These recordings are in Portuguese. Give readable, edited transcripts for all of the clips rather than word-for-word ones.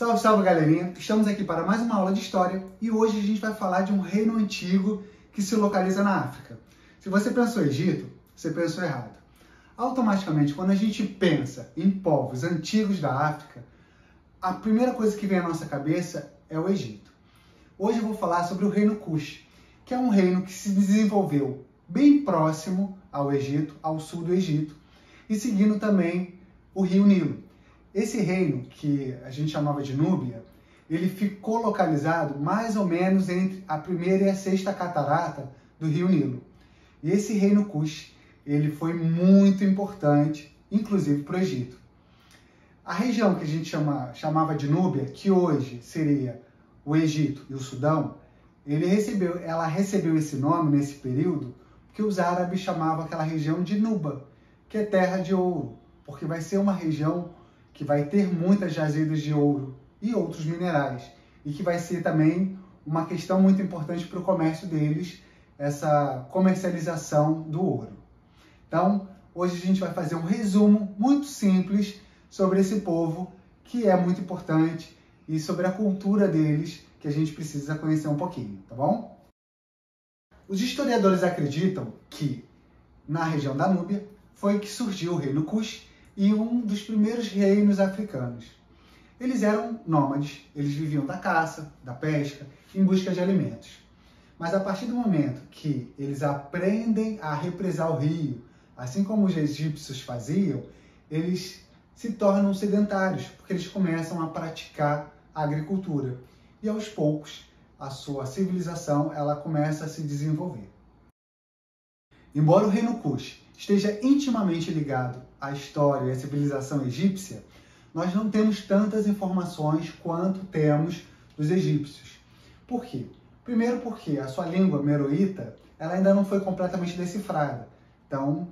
Salve, salve, galerinha! Estamos aqui para mais uma aula de história e hoje a gente vai falar de um reino antigo que se localiza na África. Se você pensou Egito, você pensou errado. Automaticamente, quando a gente pensa em povos antigos da África, a primeira coisa que vem à nossa cabeça é o Egito. Hoje eu vou falar sobre o reino Kush, que é um reino que se desenvolveu bem próximo ao Egito, ao sul do Egito, e seguindo também o rio Nilo. Esse reino, que a gente chamava de Núbia, ele ficou localizado mais ou menos entre a primeira e a sexta catarata do rio Nilo. E esse reino Kush, ele foi muito importante, inclusive para o Egito. A região que a gente chamava de Núbia, que hoje seria o Egito e o Sudão, ela recebeu esse nome nesse período porque os árabes chamavam aquela região de Nuba, que é terra de ouro, porque vai ser uma região que vai ter muitas jazidas de ouro e outros minerais, e que vai ser também uma questão muito importante para o comércio deles, essa comercialização do ouro. Então, hoje a gente vai fazer um resumo muito simples sobre esse povo, que é muito importante, e sobre a cultura deles, que a gente precisa conhecer um pouquinho, tá bom? Os historiadores acreditam que, na região da Núbia, foi que surgiu o reino Kush, e um dos primeiros reinos africanos. Eles eram nômades, eles viviam da caça, da pesca, em busca de alimentos. Mas a partir do momento que eles aprendem a represar o rio, assim como os egípcios faziam, eles se tornam sedentários, porque eles começam a praticar a agricultura. E aos poucos, a sua civilização ela começa a se desenvolver. Embora o reino Kush esteja intimamente ligado à história e à civilização egípcia, nós não temos tantas informações quanto temos dos egípcios. Por quê? Primeiro porque a sua língua meroíta ela ainda não foi completamente decifrada, então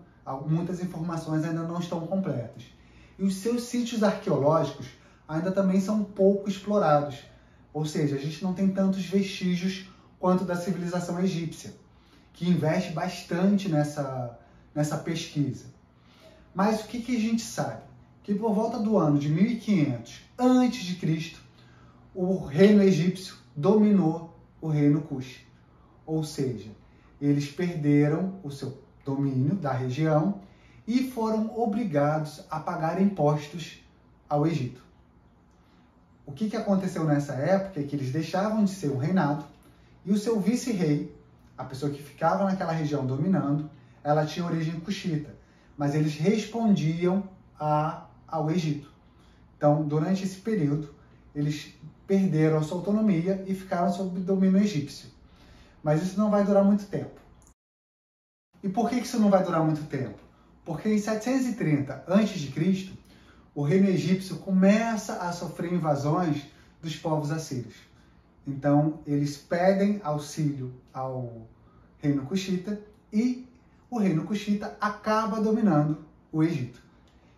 muitas informações ainda não estão completas. E os seus sítios arqueológicos ainda também são pouco explorados, ou seja, a gente não tem tantos vestígios quanto da civilização egípcia, que investe bastante nessa pesquisa. Mas o que a gente sabe? Que por volta do ano de 1500 a.C., o reino egípcio dominou o reino Kush. Ou seja, eles perderam o seu domínio da região e foram obrigados a pagar impostos ao Egito. O que aconteceu nessa época é que eles deixavam de ser um reinado e o seu vice-rei, a pessoa que ficava naquela região dominando, ela tinha origem cuxita, mas eles respondiam ao Egito. Então, durante esse período, eles perderam a sua autonomia e ficaram sob domínio egípcio. Mas isso não vai durar muito tempo. E por que isso não vai durar muito tempo? Porque em 730 a.C., o reino egípcio começa a sofrer invasões dos povos assírios. Então, eles pedem auxílio ao reino cuxita e o reino cuxita acaba dominando o Egito.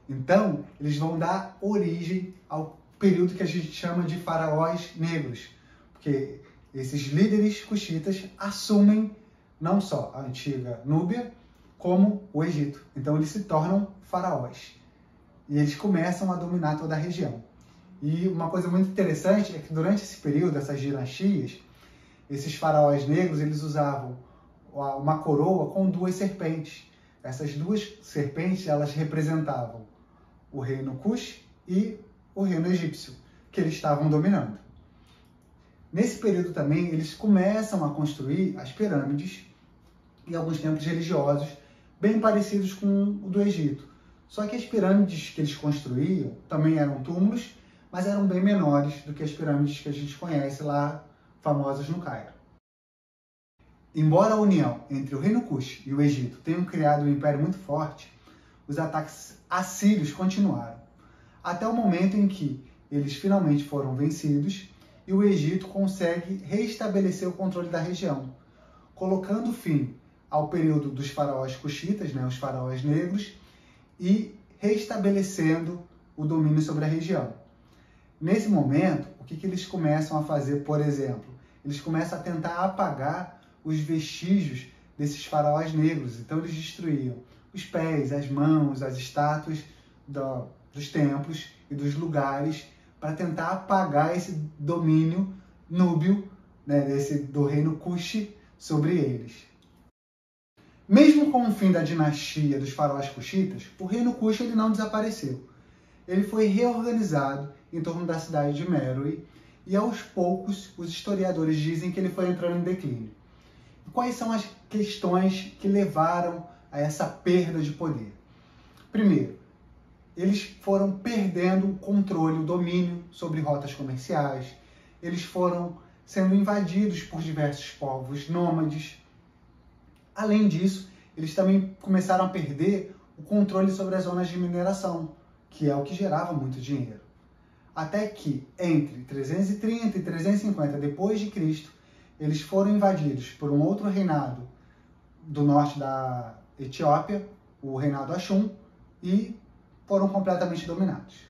Então, eles vão dar origem ao período que a gente chama de faraós negros, porque esses líderes cuxitas assumem não só a antiga Núbia, como o Egito. Então, eles se tornam faraós e eles começam a dominar toda a região. E uma coisa muito interessante é que durante esse período, essas dinastias, esses faraós negros, eles usavam uma coroa com duas serpentes. Essas duas serpentes, elas representavam o reino Kush e o reino egípcio, que eles estavam dominando. Nesse período também, eles começam a construir as pirâmides e alguns templos religiosos bem parecidos com o do Egito. Só que as pirâmides que eles construíam também eram túmulos, mas eram bem menores do que as pirâmides que a gente conhece lá, famosas no Cairo. Embora a união entre o reino Kush e o Egito tenham criado um império muito forte, os ataques assírios continuaram, até o momento em que eles finalmente foram vencidos e o Egito consegue restabelecer o controle da região, colocando fim ao período dos faraós cuxitas, os faraós negros, e restabelecendo o domínio sobre a região. Nesse momento, o que eles começam a fazer, por exemplo? Eles começam a tentar apagar os vestígios desses faraós negros. Então eles destruíam os pés, as mãos, as estátuas dos templos e dos lugares para tentar apagar esse domínio núbio, né, do reino Kush sobre eles. Mesmo com o fim da dinastia dos faraós Kushitas, o reino Kush ele não desapareceu. Ele foi reorganizado em torno da cidade de Meroe e aos poucos os historiadores dizem que ele foi entrando em declínio. Quais são as questões que levaram a essa perda de poder? Primeiro, eles foram perdendo o controle, o domínio sobre rotas comerciais, eles foram sendo invadidos por diversos povos nômades. Além disso, eles também começaram a perder o controle sobre as zonas de mineração, que é o que gerava muito dinheiro. Até que, entre 330 e 350 d.C., eles foram invadidos por um outro reinado do norte da Etiópia, o reinado Ashum, e foram completamente dominados.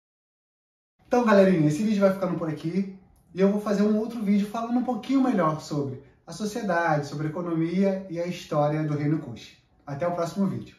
Então, galerinha, esse vídeo vai ficando por aqui e eu vou fazer um outro vídeo falando um pouquinho melhor sobre a sociedade, sobre a economia e a história do reino Kush. Até o próximo vídeo.